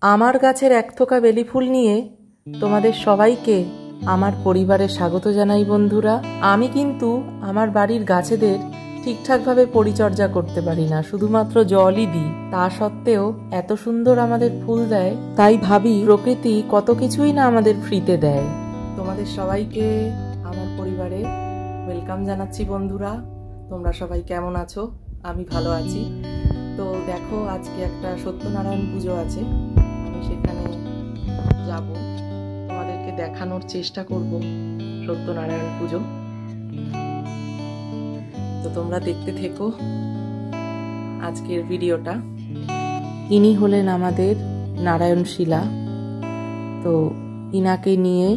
আমার গাছের এক থোকা বেলি ফুল নিয়ে তোমাদের সবাইকে আমার পরিবারে স্বাগত জানাই বন্ধুরা। আমি কিন্তু আমার বাড়ির গাছেদের ঠিকঠাকভাবে পরিচর্যা করতে পারি না, শুধুমাত্র জলই দিই। তা সত্ত্বেও এত সুন্দর আমাদের ফুল দেয়, তাই ভাবি প্রকৃতি কত কিছুই না আমাদের ফ্রিতে দেয়। তোমাদের সবাইকে আমার পরিবারে ওয়েলকাম জানাচ্ছি বন্ধুরা। তোমরা সবাই কেমন আছো? আমি ভালো আছি। তো দেখো, আজকে একটা সত্যনারায়ণ পুজো আছে, আমি সেখানে যাব, তোমাদেরকে দেখানোর চেষ্টা করব সত্যনারায়ণ পুজো। তো তোমরা দেখতে থেকো আজকের ভিডিওটা। ইনি হলেন আমাদের নারায়ণ শিলা। তো ইনাকে নিয়ে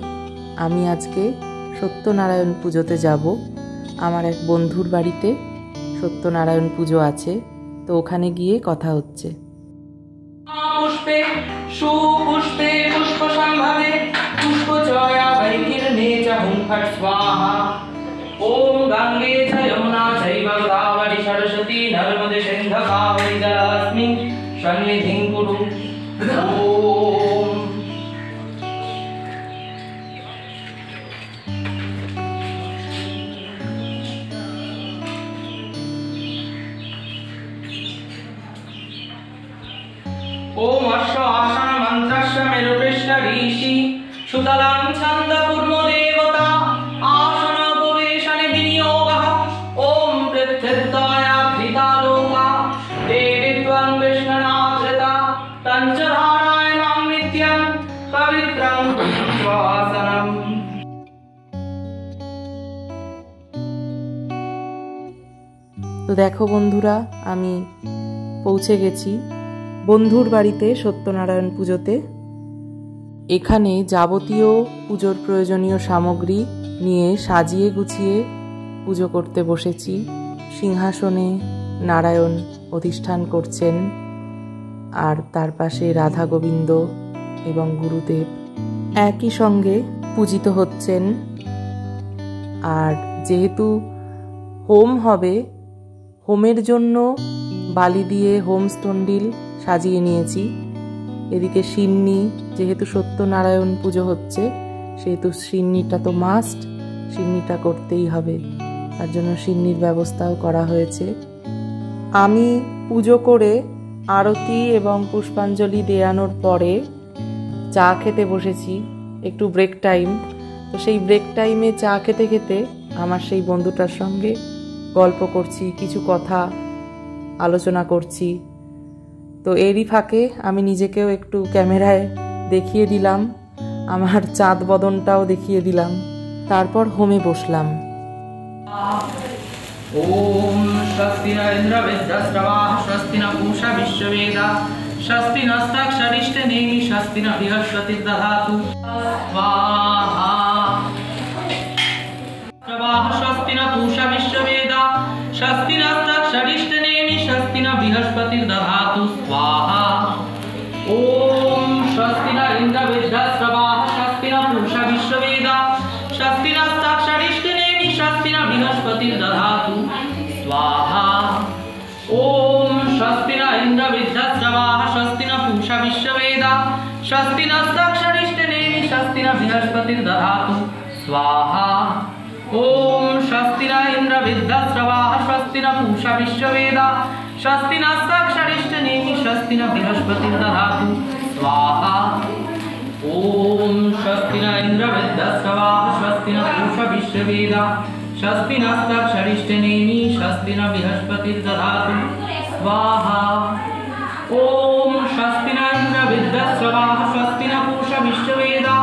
আমি আজকে সত্যনারায়ণ পুজোতে যাব। আমার এক বন্ধুর বাড়িতে সত্যনারায়ণ পুজো আছে, তো ওখানে গিয়ে কথা হচ্ছে। পুষ্পে সুপুষ্পে পুষ্প সম্ভাবে পুষ্পচয়া বৈকিরণে চ হুং ফট স্বাহা। ওম গঙ্গে চ যমুনা চৈব গোদাবরী সরস্বতী নর্মদে সিন্ধু কাবেরী জলাস্মিন সন্নিধিং কুরু। ওম ओम अश्व आसन मंत्रस्य मेरुपृष्ठ ऋषि सुतलं छंद कुर्म देवता आसन उपवेशने विनियोगः। ओम पृथ्वीत्वया धृता लोका देवीत्वं विष्णुनाथृता तञ्च धारायणं नित्यं पवित्रं श्वासनम्। তো দেখো বন্ধুরা, আমি পৌঁছে গেছি বন্ধুর বাড়িতে সত্যনারায়ণ পুজোতে। এখানে যাবতীয় পুজোর প্রয়োজনীয় সামগ্রী নিয়ে সাজিয়ে গুছিয়ে পুজো করতে বসেছি। সিংহাসনে নারায়ণ অধিষ্ঠান করছেন, আর তার পাশে রাধা গোবিন্দ এবং গুরুদেব একই সঙ্গে পূজিত হচ্ছেন। আর যেহেতু হোম হবে, হোমের জন্য বালি দিয়ে হোম স্টন্ডিল সাজিয়ে নিয়েছি। এদিকে সিন্নি, যেহেতু সত্যনারায়ণ পুজো হচ্ছে সেহেতু সিন্নিটা তো মাস্ট, সিন্নিটা করতেই হবে, তার জন্য সিন্নির ব্যবস্থাও করা হয়েছে। আমি পুজো করে আরতি এবং পুষ্পাঞ্জলি দেওয়ানোর পরে চা খেতে বসেছি, একটু ব্রেক টাইম। তো সেই ব্রেক টাইমে চা খেতে খেতে আমার সেই বন্ধুটার সঙ্গে গল্প করছি, কিছু কথা আলোচনা করছি। তো এরই ফাঁকে আমি নিজেকেও একটু ক্যামেরায় দেখিয়ে দিলাম, আমার চাঁদ বদনটাও দেখিয়ে দিলাম। তারপর হোমে বসলাম। ओम स्वस्ति न इंद्र विद्याश्रवाः स्वस्ति न पूषा विश्ववेदा स्वस्ति नस्ताक्षरिष्टनेमि स्वस्ति न बृहस्पति दधातु स्वाहा। स्वस्ति न पूषा विश्ववेदा स्वस्ति नस्ताक्षरिष्टनेमि स्वस्ति न बृहस्पति दधातु स्वाहा। ओम स्वस्ति न इंद्र विद्याश्रवाः स्वस्ति न पूषा विश्ववेदा स्वस्ति नस्ताक्षरिष्टनेमि स्वस्ति न बृहस्पति दधातु स्वाहा। ओम स्वस्ति न इंद्र विद्याश्रवाः स्वस्ति न पूषा विश्ववेदा स्वस्ति नस्ताक्षरिष्टनेमि स्वस्ति न बृहस्पति दधातु स्वाहा। ओम स्वस्ति न इंद्र विद्याश्रवाः स्वस्ति न पूषा विश्ववेदा स्वस्ति नस्ताक्षरिष्टनेमि स्वस्ति न बृहस्पति दधातु स्वाहा। ओम स्वस्ति न इंद्र विद्याश्रवाः स्वस्ति न पूषा विश्ववेदा स्वस्ति नस्ताक्षरिष्टनेमि स्वस्ति न बृहस्पति दधातु स्वाहा। ओम स्वस्ति न इंद्र विद्याश्रवाः स्वस्ति न पूषा विश्ववेदा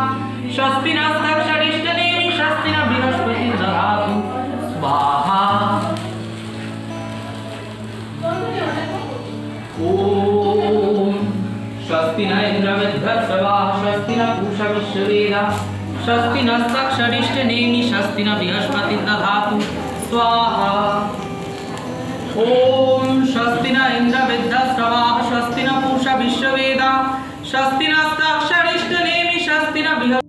स्वस्ति नस्ताक्षरिष्टनेमि स्वस्ति न बृहस्पति दधातु स्वाहा। ओम स्वस्ति न इंद्र विद्याश्रवाः स्वस्ति न पूषा विश्ववेदा स्वस्ति नस्ताक्षरिष्टनेमि स्वस्ति न बृहस्पति दधातु स्वाहा। ओम स्वस्ति न इंद्र विद्याश्रवाः स्वस्ति न पूषा विश्ववेदा स्वस्ति नस्ताक्षरिष्टनेमि स्वस्ति न बृहस्पति।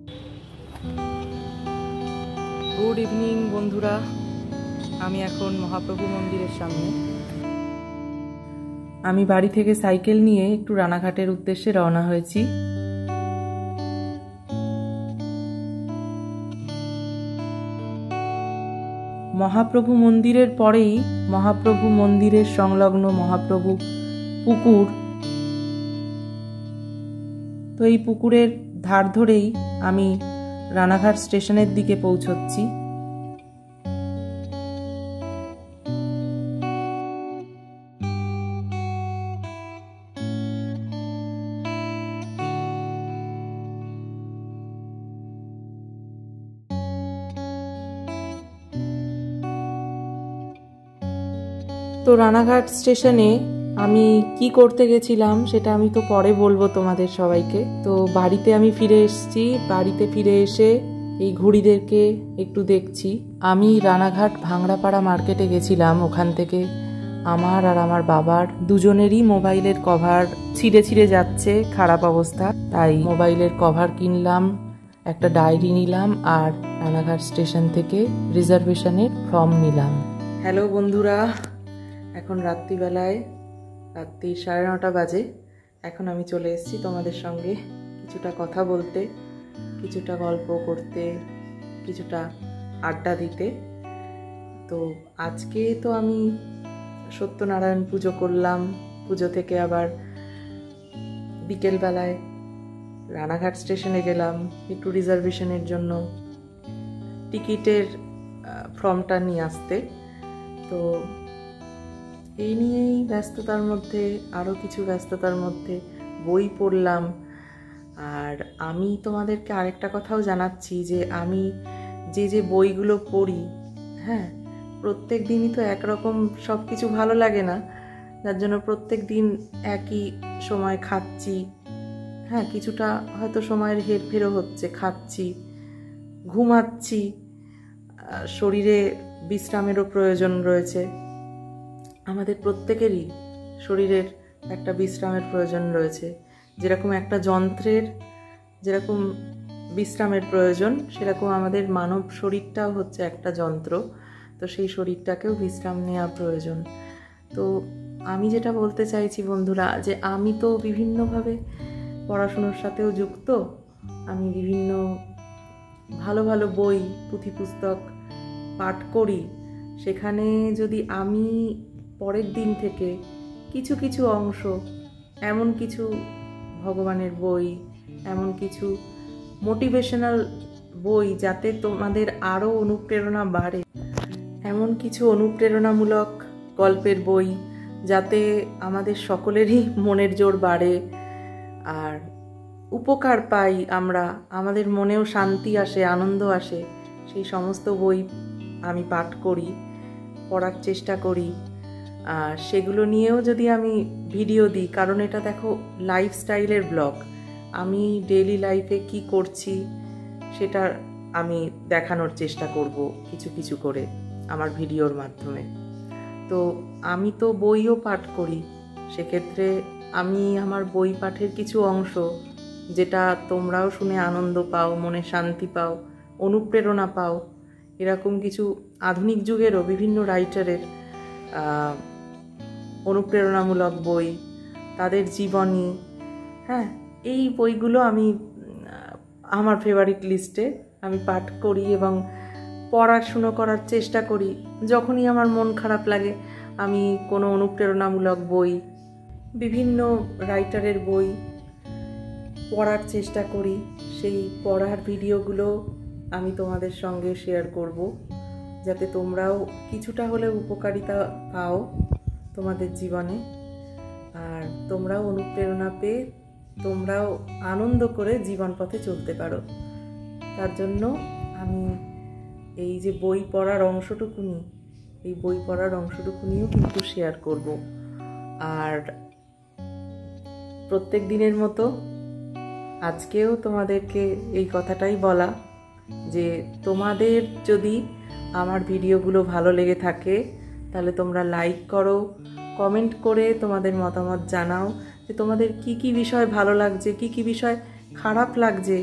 গুড ইভিনিং বন্ধুরা, আমি এখন মহাপ্রভু মন্দিরের সামনে। আমি বাড়ি থেকে সাইকেল নিয়ে একটু রানাঘাটের উদ্দেশ্যে রওনা হয়েছি। মহাপ্রভু মন্দিরের পরেই মহাপ্রভু মন্দিরের সংলগ্ন মহাপ্রভু পুকুর। তো এই পুকুরের ধার ধরেই আমি রানাঘাট স্টেশনের দিকে পৌঁছচ্ছি। তো রানাঘাট স্টেশনে আমি কি করতে গেছিলাম সেটা আমি তো পরে বলবো তোমাদের সবাইকে। তো বাড়িতে আমি ফিরে এসেছি। বাড়িতে ফিরে এসে এই ঘুড়িদেরকে একটু দেখছি। আমি রানাঘাট ভাংড়াপাড়া মার্কেটে গেছিলাম। ওখান থেকে আমার আর আমার বাবার দুজনেরই মোবাইলের কভার ছিঁড়ে ছিঁড়ে যাচ্ছে, খারাপ অবস্থা। তাই মোবাইলের কভার কিনলাম, একটা ডায়েরি নিলাম আর রানাঘাট স্টেশন থেকে রিজার্ভেশনের ফর্ম নিলাম। হ্যালো বন্ধুরা, এখন রাত্রিবেলায় রাত্রি 9:30 বাজে। এখন আমি চলে এসেছি তোমাদের সঙ্গে কিছুটা কথা বলতে, কিছুটা গল্প করতে, কিছুটা আড্ডা দিতে। তো আজকে তো আমি সত্যনারায়ণ পুজো করলাম। পুজো থেকে আবার বিকেলবেলায় রানাঘাট স্টেশনে গেলাম একটু রিজার্ভেশনের জন্য টিকিটের ফর্মটা নিয়ে আসতে। তো এই নিয়েই ব্যস্ততার মধ্যে, আরও কিছু ব্যস্ততার মধ্যে বই পড়লাম। আর আমি তোমাদেরকে আরেকটা কথাও জানাচ্ছি যে আমি যে বইগুলো পড়ি, হ্যাঁ, প্রত্যেক দিনই তো একরকম সব কিছু ভালো লাগে না, যার জন্য প্রত্যেক দিন একই সময় খাচ্ছি, হ্যাঁ, কিছুটা হয়তো সময়ের হেরফেরও হচ্ছে, খাচ্ছি, ঘুমাচ্ছি, শরীরে বিশ্রামেরও প্রয়োজন রয়েছে। আমাদের প্রত্যেকেরই শরীরের একটা বিশ্রামের প্রয়োজন রয়েছে। যেরকম একটা যন্ত্রের যেরকম বিশ্রামের প্রয়োজন, সেরকম আমাদের মানব শরীরটাও হচ্ছে একটা যন্ত্র। তো সেই শরীরটাকেও বিশ্রাম নেওয়া প্রয়োজন। তো আমি যেটা বলতে চাইছি বন্ধুরা, যে আমি তো বিভিন্নভাবে পড়াশুনোর সাথেও যুক্ত। আমি বিভিন্ন ভালো ভালো বই, পুঁথি পুস্তক পাঠ করি। সেখানে যদি আমি পরের দিন থেকে কিছু কিছু অংশ, এমন কিছু ভগবানের বই, এমন কিছু মোটিভেশনাল বই যাতে তোমাদের আরও অনুপ্রেরণা বাড়ে, এমন কিছু অনুপ্রেরণামূলক গল্পের বই যাতে আমাদের সকলেরই মনের জোর বাড়ে আর উপকার পাই আমরা, আমাদের মনেও শান্তি আসে, আনন্দ আসে, সেই সমস্ত বই আমি পাঠ করি, পড়ার চেষ্টা করি। আর সেগুলো নিয়েও যদি আমি ভিডিও দিই, কারণ এটা দেখো লাইফস্টাইলের ব্লগ, আমি ডেইলি লাইফে কি করছি সেটা আমি দেখানোর চেষ্টা করব কিছু কিছু করে আমার ভিডিওর মাধ্যমে। তো আমি তো বইও পাঠ করি, সেক্ষেত্রে আমি আমার বই পাঠের কিছু অংশ, যেটা তোমরাও শুনে আনন্দ পাও, মনে শান্তি পাও, অনুপ্রেরণা পাও, এরকম কিছু আধুনিক যুগেরও বিভিন্ন রাইটারের অনুপ্রেরণামূলক বই, তাদের জীবনী, হ্যাঁ, এই বইগুলো আমি আমার ফেভারিট লিস্টে আমি পাঠ করি এবং পড়াশুনো করার চেষ্টা করি। যখনই আমার মন খারাপ লাগে আমি কোনো অনুপ্রেরণামূলক বই, বিভিন্ন রাইটারের বই পড়ার চেষ্টা করি। সেই পড়ার ভিডিওগুলো আমি তোমাদের সঙ্গে শেয়ার করব, যাতে তোমরাও কিছুটা হলেও উপকারিতা পাও তোমাদের জীবনে, আর তোমরাও অনুপ্রেরণা পেয়ে তোমরাও আনন্দ করে জীবন পথে চলতে পারো। তার জন্য আমি এই যে বই পড়ার অংশটুকুনি, এই বই পড়ার অংশটুকুনিও কিন্তু শেয়ার করব। আর প্রত্যেক দিনের মতো আজকেও তোমাদেরকে এই কথাটাই বলা, যে তোমাদের যদি আমার ভিডিওগুলো ভালো লেগে থাকে তাহলে তোমরা লাইক করো, কমেন্ট করে তোমাদের মতামত জানাও যে তোমাদের কি কি বিষয় ভালো লাগছে, কি কি বিষয় খারাপ লাগছে,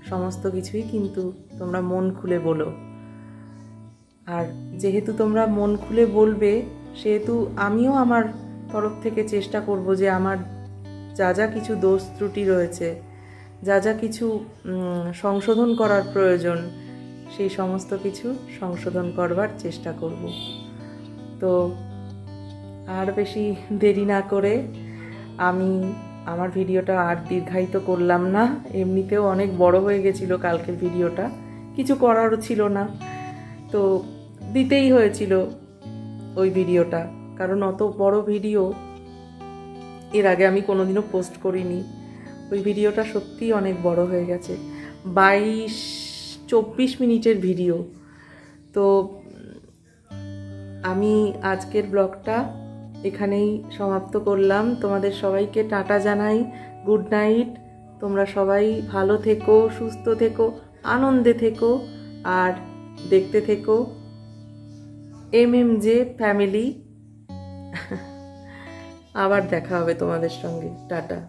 সমস্ত কিছুই কিন্তু তোমরা মন খুলে বলো। আর যেহেতু তোমরা মন খুলে বলবে, সেহেতু আমিও আমার তরফ থেকে চেষ্টা করব যে আমার যা যা কিছু দোষ ত্রুটি রয়েছে, যা যা কিছু সংশোধন করার প্রয়োজন, সেই সমস্ত কিছু সংশোধন করবার চেষ্টা করব। তো আর বেশি দেরি না করে আমি আমার ভিডিওটা আর দীর্ঘায়িত করলাম না। এমনিতেও অনেক বড় হয়ে গেছিলো কালকের ভিডিওটা, কিছু করারও ছিল না, তো দিতেই হয়েছিল ওই ভিডিওটা, কারণ অত বড় ভিডিও এর আগে আমি কোনোদিনও পোস্ট করিনি। ওই ভিডিওটা সত্যিই অনেক বড় হয়ে গেছে, 22-24 মিনিটের ভিডিও। তো আমি আজকের ব্লগটা এখানেই সমাপ্ত করলাম। তোমাদের সবাইকে টাটা জানাই, গুড নাইট। তোমরা সবাই ভালো থেকো, সুস্থ থেকো, আনন্দে থেকো, আর দেখতে থেকো MMJ ফ্যামিলি। আবার দেখা হবে তোমাদের সঙ্গে, টাটা।